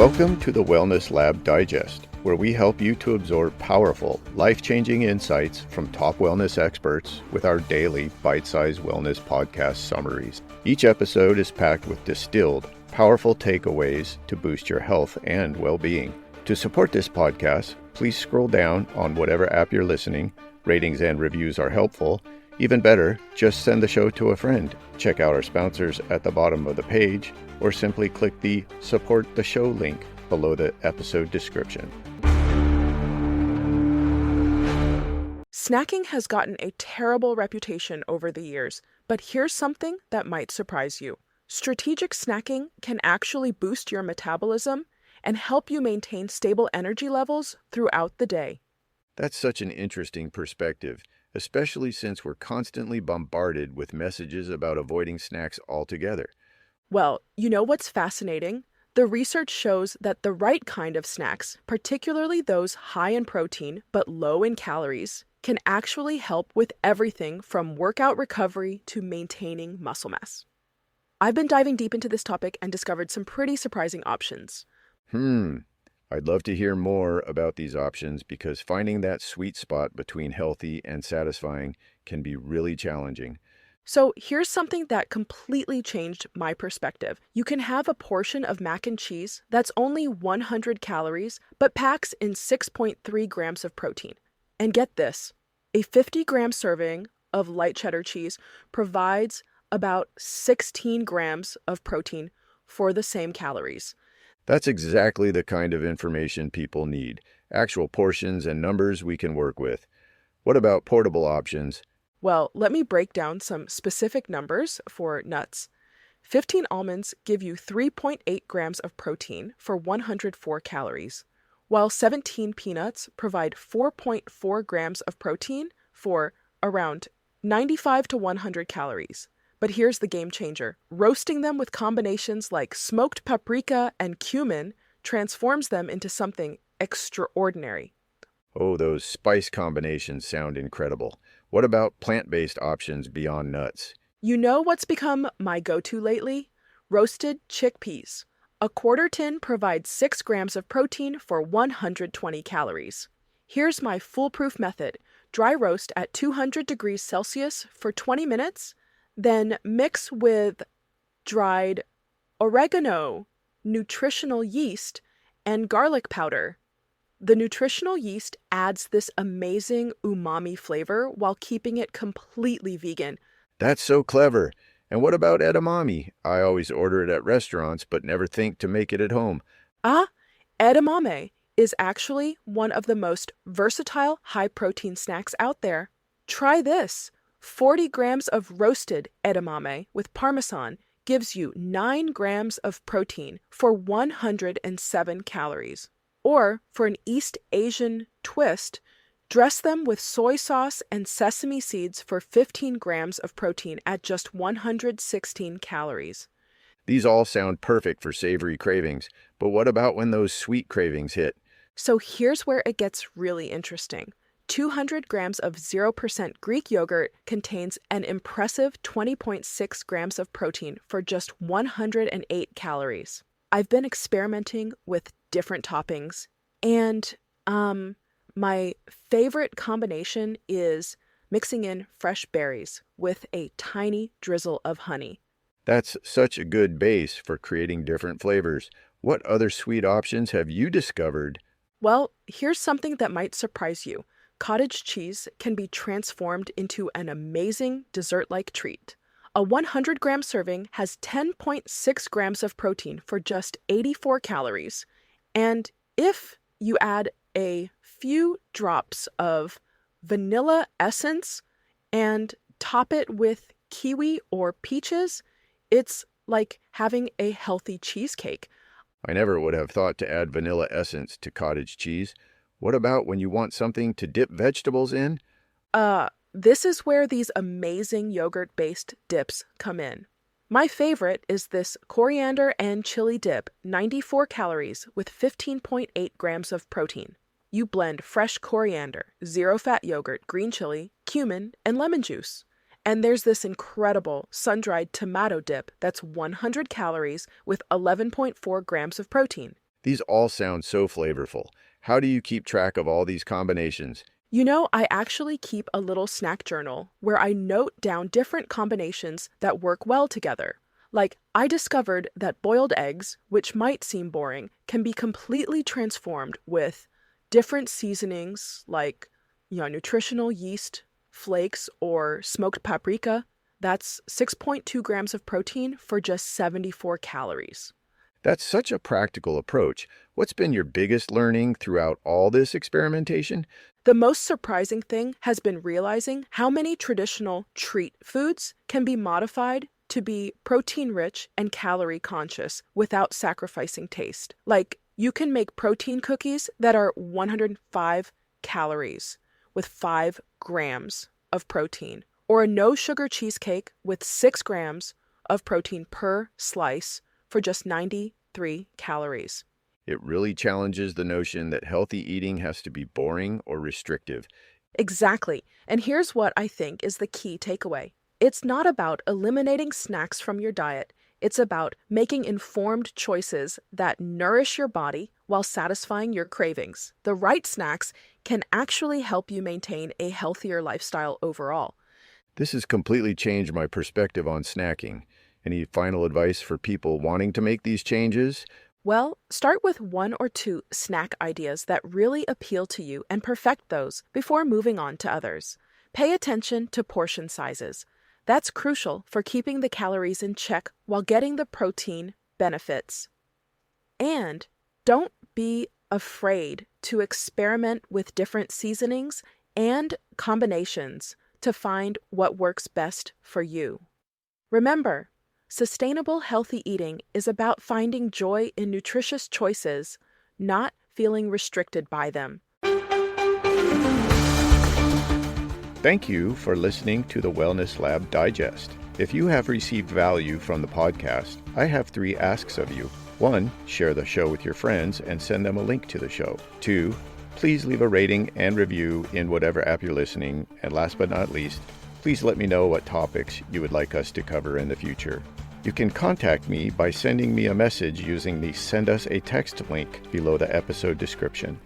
Welcome to the Wellness Lab Digest, where we help you to absorb powerful, life-changing insights from top wellness experts with our daily bite-sized wellness podcast summaries. Each episode is packed with distilled, powerful takeaways to boost your health and well-being. To support this podcast, please scroll down on whatever app you're listening. Ratings and reviews are helpful. Even better, just send the show to a friend. Check out our sponsors at the bottom of the page, or simply click the Support the Show link below the episode description. Snacking has gotten a terrible reputation over the years, but here's something that might surprise you. Strategic snacking can actually boost your metabolism and help you maintain stable energy levels throughout the day. That's such an interesting perspective, especially since we're constantly bombarded with messages about avoiding snacks altogether. Well, you know what's fascinating? The research shows that the right kind of snacks, particularly those high in protein but low in calories, can actually help with everything from workout recovery to maintaining muscle mass. I've been diving deep into this topic and discovered some pretty surprising options. I'd love to hear more about these options because finding that sweet spot between healthy and satisfying can be really challenging. So here's something that completely changed my perspective. You can have a portion of mac and cheese that's only 100 calories, but packs in 6.3 grams of protein. And get this, a 50-gram serving of light cheddar cheese provides about 16 grams of protein for the same calories. That's exactly the kind of information people need, actual portions and numbers we can work with. What about portable options? Well, let me break down some specific numbers for nuts. 15 almonds give you 3.8 grams of protein for 104 calories, while 17 peanuts provide 4.4 grams of protein for around 95 to 100 calories. But here's the game changer. Roasting them with combinations like smoked paprika and cumin transforms them into something extraordinary. Oh, those spice combinations sound incredible. What about plant-based options beyond nuts? You know what's become my go-to lately? Roasted chickpeas. A quarter tin provides 6 grams of protein for 120 calories. Here's my foolproof method. Dry roast at 200 degrees Celsius for 20 minutes, then mix with dried oregano, nutritional yeast, and garlic powder. The nutritional yeast adds this amazing umami flavor while keeping it completely vegan. That's so clever. And what about edamame? I always order it at restaurants, but never think to make it at home. Edamame is actually one of the most versatile high-protein snacks out there. Try this. 40 grams of roasted edamame with Parmesan gives you 9 grams of protein for 107 calories. Or, for an East Asian twist, dress them with soy sauce and sesame seeds for 15 grams of protein at just 116 calories. These all sound perfect for savory cravings, but what about when those sweet cravings hit? So here's where it gets really interesting. 200 grams of 0% Greek yogurt contains an impressive 20.6 grams of protein for just 108 calories. I've been experimenting with different toppings, and my favorite combination is mixing in fresh berries with a tiny drizzle of honey. That's such a good base for creating different flavors. What other sweet options have you discovered? Well, here's something that might surprise you. Cottage cheese can be transformed into an amazing dessert-like treat. A 100-gram serving has 10.6 grams of protein for just 84 calories. And if you add a few drops of vanilla essence and top it with kiwi or peaches, it's like having a healthy cheesecake. I never would have thought to add vanilla essence to cottage cheese. What about when you want something to dip vegetables in? This is where these amazing yogurt-based dips come in. My favorite is this coriander and chili dip, 94 calories with 15.8 grams of protein. You blend fresh coriander, zero-fat yogurt, green chili, cumin, and lemon juice. And there's this incredible sun-dried tomato dip that's 100 calories with 11.4 grams of protein. These all sound so flavorful. How do you keep track of all these combinations? You know, I actually keep a little snack journal where I note down different combinations that work well together. Like, I discovered that boiled eggs, which might seem boring, can be completely transformed with different seasonings like, nutritional yeast, flakes, or smoked paprika. That's 6.2 grams of protein for just 74 calories. That's such a practical approach. What's been your biggest learning throughout all this experimentation? The most surprising thing has been realizing how many traditional treat foods can be modified to be protein-rich and calorie-conscious without sacrificing taste. Like, you can make protein cookies that are 105 calories with 5 grams of protein, or a no-sugar cheesecake with 6 grams of protein per slice for just 93 calories. It really challenges the notion that healthy eating has to be boring or restrictive. Exactly. And here's what I think is the key takeaway. It's not about eliminating snacks from your diet. It's about making informed choices that nourish your body while satisfying your cravings. The right snacks can actually help you maintain a healthier lifestyle overall. This has completely changed my perspective on snacking. Any final advice for people wanting to make these changes? Well, start with 1 or 2 snack ideas that really appeal to you and perfect those before moving on to others. Pay attention to portion sizes. That's crucial for keeping the calories in check while getting the protein benefits. And don't be afraid to experiment with different seasonings and combinations to find what works best for you. Remember, sustainable healthy eating is about finding joy in nutritious choices, not feeling restricted by them. Thank you for listening to the Wellness Lab Digest. If you have received value from the podcast, I have 3 asks of you. 1, share the show with your friends and send them a link to the show. 2, please leave a rating and review in whatever app you're listening. And last but not least, please let me know what topics you would like us to cover in the future. You can contact me by sending me a message using the Send Us a Text link below the episode description.